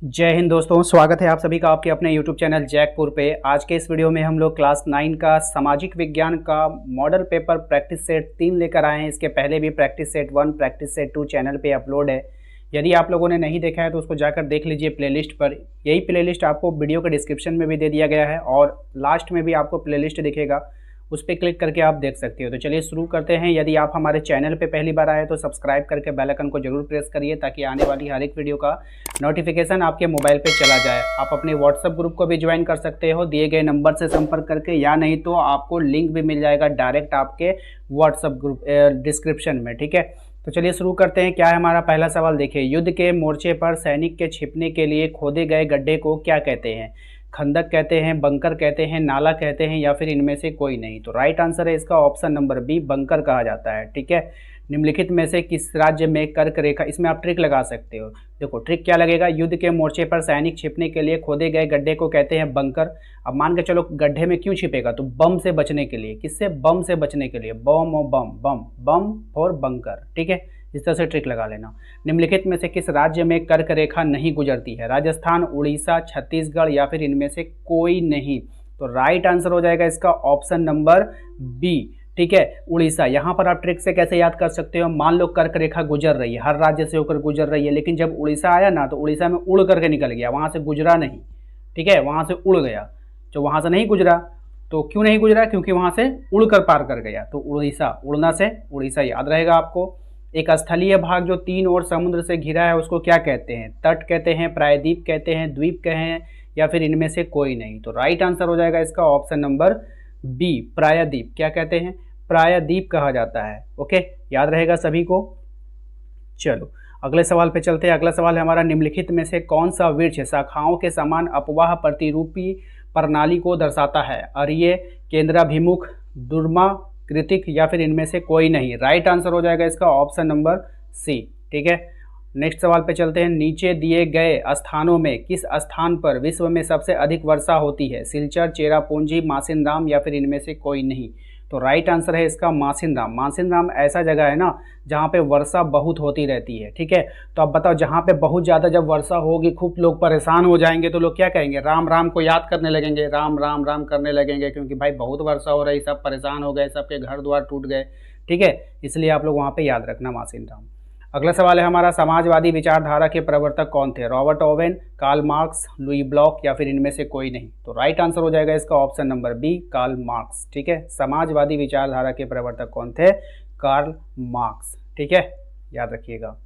जय हिंद दोस्तों, स्वागत है आप सभी का आपके अपने YouTube चैनल जैकपुर पे। आज के इस वीडियो में हम लोग क्लास 9 का सामाजिक विज्ञान का मॉडल पेपर प्रैक्टिस सेट 3 लेकर आए हैं। इसके पहले भी practice set 1, practice set 2 channel पे अपलोड है। यदि आप लोगों ने नहीं देखा है तो उसको जाकर देख लीजिए प्लेलिस्ट पर। यही प्लेलिस्ट आपको वीडियो के डिस्क्रिप्शन में भी दे दिया गया है और लास्ट में भी आपको प्लेलिस्ट दिखेगा, उस पर क्लिक करके आप देख सकते हो। तो चलिए शुरू करते हैं। यदि आप हमारे चैनल पे पहली बार आए तो सब्सक्राइब करके बेल आइकन को जरूर प्रेस करिए ताकि आने वाली हर एक वीडियो का नोटिफिकेशन आपके मोबाइल पे चला जाए। आप अपने व्हाट्सएप ग्रुप को भी ज्वाइन कर सकते हो दिए गए नंबर से संपर्क करके, या नहीं तो आपको लिंक भी मिल जाएगा डायरेक्ट आपके व्हाट्सएप ग्रुप डिस्क्रिप्शन में। ठीक है, तो चलिए शुरू करते हैं। क्या है हमारा पहला सवाल, देखिए। युद्ध के मोर्चे पर सैनिक के छिपने के लिए खोदे गए गड्ढे को क्या कहते हैं? खंदक कहते हैं, बंकर कहते हैं, नाला कहते हैं, या फिर इनमें से कोई नहीं। तो राइट आंसर है इसका ऑप्शन नंबर बी, बंकर कहा जाता है। ठीक है, निम्नलिखित में से किस राज्य में कर्क रेखा, इसमें आप ट्रिक लगा सकते हो। देखो ट्रिक क्या लगेगा, युद्ध के मोर्चे पर सैनिक छिपने के लिए खोदे गए गड्ढे को कहते हैं बंकर। अब मान के चलो गड्ढे में क्यों छिपेगा, तो बम से बचने के लिए। किससे? बम से बचने के लिए। बम और बम, बम बम और बंकर। ठीक है, इस तरह से ट्रिक लगा लेना। निम्नलिखित में से किस राज्य में कर्क रेखा नहीं गुजरती है? राजस्थान, उड़ीसा, छत्तीसगढ़, या फिर इनमें से कोई नहीं। तो राइट आंसर हो जाएगा इसका ऑप्शन नंबर बी। ठीक है, उड़ीसा। यहाँ पर आप ट्रिक से कैसे याद कर सकते हो, मान लो कर्क रेखा गुजर रही है, हर राज्य से होकर गुजर रही है, लेकिन जब उड़ीसा आया ना तो उड़ीसा में उड़ करके निकल गया, वहाँ से गुजरा नहीं। ठीक है, वहाँ से उड़ गया। जो वहाँ से नहीं गुजरा, तो क्यों नहीं गुजरा? क्योंकि वहाँ से उड़ कर पार कर गया। तो उड़ीसा, उड़ना से उड़ीसा याद रहेगा आपको। एक स्थलीय भाग जो 3 ओर समुद्र से घिरा है उसको क्या कहते हैं? तट कहते हैं, प्रायद्वीप कहते हैं, द्वीप कहें, या फिर इनमें से कोई नहीं। तो राइट आंसर हो जाएगा इसका ऑप्शन नंबर बी, प्रायद्वीप। क्या कहते हैं? प्रायद्वीप कहा जाता है। ओके, याद रहेगा सभी को। चलो अगले सवाल पे चलते हैं। अगला सवाल है हमारा, निम्नलिखित में से कौन सा वृक्ष शाखाओं के समान अपवाह प्रतिरूपी प्रणाली को दर्शाता है? अरीय, केंद्राभिमुख, दुर्मा, कृतिक, या फिर इनमें से कोई नहीं। राइट आंसर हो जाएगा इसका ऑप्शन नंबर सी। ठीक है, नेक्स्ट सवाल पे चलते हैं। नीचे दिए गए स्थानों में किस स्थान पर विश्व में सबसे अधिक वर्षा होती है? सिलचर, चेरापूंजी, मासिनराम, या फिर इनमें से कोई नहीं। तो राइट आंसर है इसका मासिनराम। मासिनराम ऐसा जगह है ना जहाँ पे वर्षा बहुत होती रहती है। ठीक है, तो अब बताओ, जहाँ पे बहुत ज़्यादा जब वर्षा होगी, खूब लोग परेशान हो जाएंगे, तो लोग क्या कहेंगे? राम राम को याद करने लगेंगे, राम राम राम करने लगेंगे, क्योंकि भाई बहुत वर्षा हो रही, सब परेशान हो गए, सबके घर द्वार टूट गए। ठीक है, इसलिए आप लोग वहाँ पर याद रखना मासिनराम। अगला सवाल है हमारा, समाजवादी विचारधारा के प्रवर्तक कौन थे? Robert Owen, Karl Marx, Louis Bloc, या फिर इनमें से कोई नहीं। तो राइट आंसर हो जाएगा इसका option number B, Karl Marx. ठीक है, समाजवादी विचारधारा के प्रवर्तक कौन थे? Karl Marx. ठीक है, याद रखिएगा।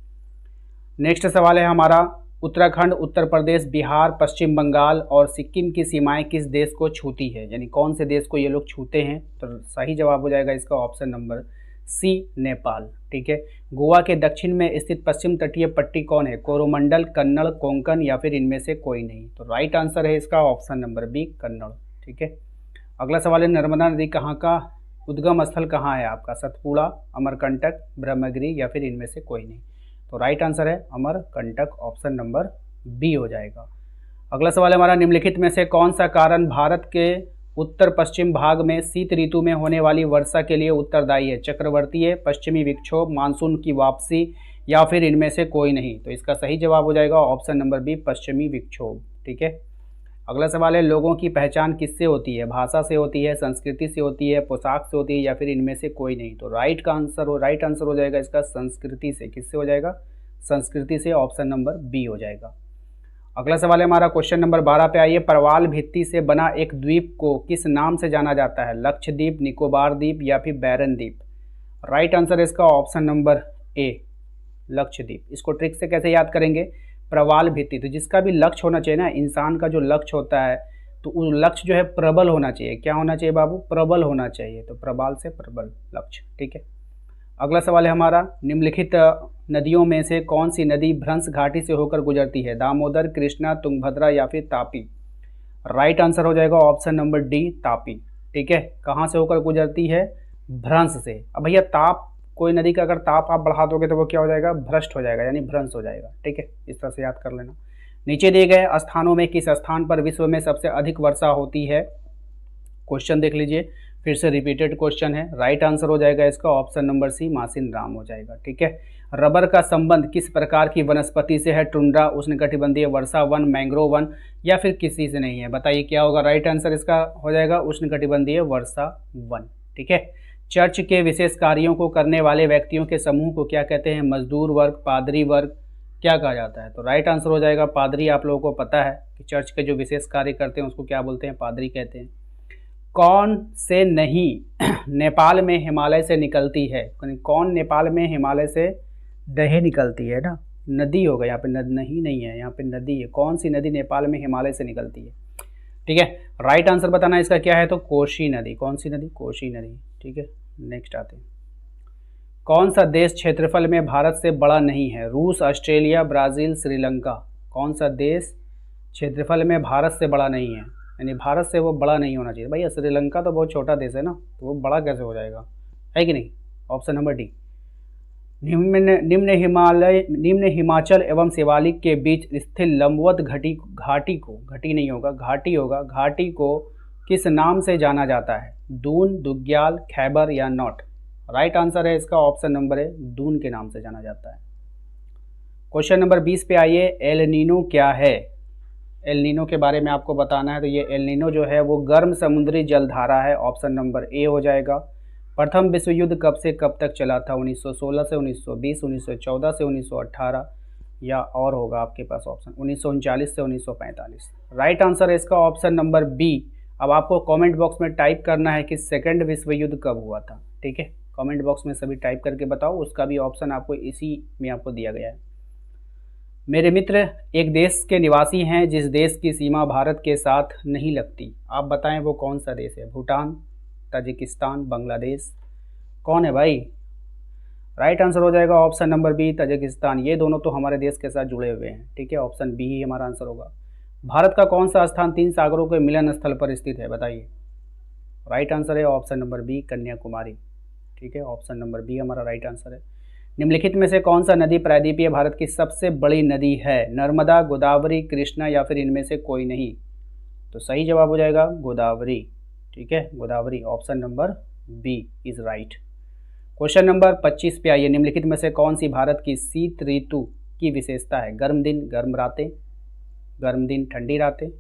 नेक्स्ट सवाल है हमारा, उत्तराखंड, उत्तर प्रदेश, बिहार, पश्चिम बंगाल और सिक्किम की सीमाएं किस देश को छूती है? यानी कौन से देश को ये लोग छूते हैं? तो सही जवाब हो जाएगा इसका ऑप्शन नंबर सी, नेपाल। ठीक है, गोवा के दक्षिण में स्थित पश्चिम तटीय पट्टी कौन है? कोरोमंडल, कन्नड़, कोंकण, या फिर इनमें से कोई नहीं। तो राइट आंसर है इसका ऑप्शन नंबर बी, कन्नड़। ठीक है, अगला सवाल है, नर्मदा नदी कहाँ का उद्गम स्थल कहाँ है आपका? सतपुड़ा, अमरकंटक, ब्रह्मगिरी, या फिर इनमें से कोई नहीं। तो राइट आंसर है अमरकंटक, ऑप्शन नंबर बी हो जाएगा। अगला सवाल है हमारा, निम्नलिखित में से कौन सा कारण भारत के उत्तर पश्चिम भाग में शीत ऋतु में होने वाली वर्षा के लिए उत्तरदायी है? चक्रवर्तीय, पश्चिमी विक्षोभ, मानसून की वापसी, या फिर इनमें से कोई नहीं। तो इसका सही जवाब हो जाएगा ऑप्शन नंबर बी, पश्चिमी विक्षोभ। ठीक है, अगला सवाल है, लोगों की पहचान किससे होती है? भाषा से होती है, संस्कृति से होती है, पोशाक से होती है, या फिर इनमें से कोई नहीं। तो राइट आंसर हो जाएगा इसका संस्कृति से। किससे हो जाएगा? संस्कृति से, ऑप्शन नंबर बी हो जाएगा। अगला सवाल है हमारा, क्वेश्चन नंबर 12 पे आइए। प्रवाल भित्ति से बना एक द्वीप को किस नाम से जाना जाता है? लक्षद्वीप, निकोबार द्वीप, या फिर बैरन द्वीप। राइट आंसर है इसका ऑप्शन नंबर ए, लक्षद्वीप। इसको ट्रिक से कैसे याद करेंगे? प्रवाल भित्ति, तो जिसका भी लक्ष्य होना चाहिए ना, इंसान का जो लक्ष्य होता है, तो वो लक्ष्य जो है प्रबल होना चाहिए। क्या होना चाहिए बाबू? प्रबल होना चाहिए। तो प्रबाल से प्रबल लक्ष्य। ठीक है, अगला सवाल है हमारा, निम्नलिखित नदियों में से कौन सी नदी भ्रंश घाटी से होकर गुजरती है? दामोदर, कृष्णा, तुंगभद्रा, या फिर तापी। राइट आंसर हो जाएगा ऑप्शन नंबर डी, तापी। ठीक है, कहाँ से होकर गुजरती है? भ्रंश से। अब भैया ताप, कोई नदी का अगर ताप आप बढ़ा दोगे तो वो क्या हो जाएगा? भ्रष्ट हो जाएगा, यानी भ्रंश हो जाएगा। ठीक है, इस तरह से याद कर लेना। नीचे दिए गए स्थानों में किस स्थान पर विश्व में सबसे अधिक वर्षा होती है? क्वेश्चन देख लीजिए। फिर से रिपीटेड क्वेश्चन है। राइट आंसर हो जाएगा इसका ऑप्शन नंबर सी, मासिन राम हो जाएगा। ठीक है। रबर का संबंध किस प्रकार की वनस्पति से है? टुंड्रा, उष्णकटिबंधीय, वर्षा वन, मैंग्रोव वन या फिर किसी से नहीं है? बताइए क्या होगा? राइट आंसर इसका हो जाएगा उष्णकटिबंधीय वर्षा वन। ठीक है। चर्च के विशेष कार्यों को करने वाले व्यक्तियों के समूह को क्या कहते हैं? मजदूर वर्ग, पादरी वर्ग, क्या कहा जाता है? तो राइट आंसर हो जाएगा पादरी। आप लोगों को पता है कि चर्च के जो विशेष कार्य करते हैं उसको क्या बोलते हैं? पादरी कहते हैं। कौन से नहीं नेपाल में हिमालय से निकलती है? कौन नेपाल में हिमालय से नहीं निकलती है ना? नदी होगा यहाँ पे, नहीं है यहाँ पे, नदी है। कौन सी नदी नेपाल में हिमालय से निकलती है? ठीक है। राइट आंसर बताना इसका क्या है? तो कोशी नदी। कौन सी नदी? कोशी नदी। ठीक है। नेक्स्ट आते हैं। कौन सा देश क्षेत्रफल में भारत से बड़ा नहीं है? रूस, ऑस्ट्रेलिया, ब्राज़ील, श्रीलंका। कौन सा देश क्षेत्रफल में भारत से बड़ा नहीं है? यानी भारत से वो बड़ा नहीं होना चाहिए। भैया श्रीलंका तो बहुत छोटा देश है ना, तो वो बड़ा कैसे हो जाएगा? है कि नहीं? Option number D. निम्न हिमाचल एवं शिवालिक के बीच स्थित लंबवत घाटी को किस नाम से जाना जाता है? दून, दुग्याल, खैबर या नौट? राइट आंसर है इसका ऑप्शन नंबर है, दून के नाम से जाना जाता है। क्वेश्चन नंबर 20 पे आइए। एल नीनो क्या है? एल नीनो के बारे में आपको बताना है। तो ये एल नीनो जो है वो गर्म समुद्री जलधारा है। ऑप्शन नंबर ए हो जाएगा। प्रथम विश्व युद्ध कब से कब तक चला था? 1916 से 1920, 1914 से 1918 या और होगा आपके पास ऑप्शन 1939 से 1945। राइट आंसर है इसका ऑप्शन नंबर बी। अब आपको कमेंट बॉक्स में टाइप करना है कि सेकंड विश्व युद्ध कब हुआ था। ठीक है। कमेंट बॉक्स में सभी टाइप करके बताओ, उसका भी ऑप्शन आपको इसी में आपको दिया गया है। मेरे मित्र एक देश के निवासी हैं जिस देश की सीमा भारत के साथ नहीं लगती। आप बताएं वो कौन सा देश है? भूटान, ताजिकिस्तान, बांग्लादेश, कौन है भाई? राइट आंसर हो जाएगा ऑप्शन नंबर बी, ताजिकिस्तान। ये दोनों तो हमारे देश के साथ जुड़े हुए हैं। ठीक है। ऑप्शन बी ही हमारा आंसर होगा। भारत का कौन सा स्थान 3 सागरों के मिलन स्थल पर स्थित है? बताइए। राइट आंसर है ऑप्शन नंबर बी, कन्याकुमारी। ठीक है। ऑप्शन नंबर बी हमारा राइट आंसर है। निम्नलिखित में से कौन सा नदी प्रायद्वीपीय भारत की सबसे बड़ी नदी है? नर्मदा, गोदावरी, कृष्णा या फिर इनमें से कोई नहीं? तो सही जवाब हो जाएगा गोदावरी। ठीक है। Godavari. Option number B is right. Question number 25 पे आइए। निम्नलिखित में से कौन सी भारत की शीत ऋतु की विशेषता है? गर्म दिन, गर्म रातें, गर्म दिन, ठंडी रातें,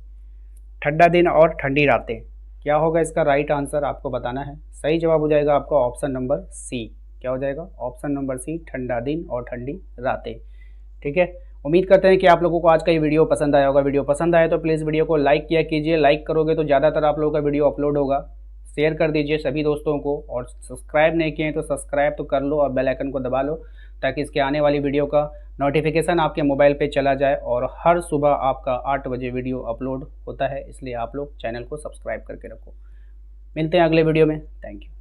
ठंडा दिन और ठंडी रातें। क्या होगा इसका? राइट आंसर आपको बताना है। सही जवाब हो जाएगा आपका ऑप्शन नंबर सी। क्या हो जाएगा? ऑप्शन नंबर सी, ठंडा दिन और ठंडी रातें। ठीक है। उम्मीद करते हैं कि आप लोगों को आज का ये वीडियो पसंद आया होगा। वीडियो पसंद आए तो प्लीज़ वीडियो को लाइक किया कीजिए। लाइक करोगे तो ज़्यादातर आप लोगों का वीडियो अपलोड होगा। शेयर कर दीजिए सभी दोस्तों को, और सब्सक्राइब नहीं किए हैं तो सब्सक्राइब तो कर लो और बेल आइकन को दबा लो, ताकि इसके आने वाली वीडियो का नोटिफिकेशन आपके मोबाइल पे चला जाए। और हर सुबह आपका 8 बजे वीडियो अपलोड होता है, इसलिए आप लोग चैनल को सब्सक्राइब करके रखो। मिलते हैं अगले वीडियो में। Thank you.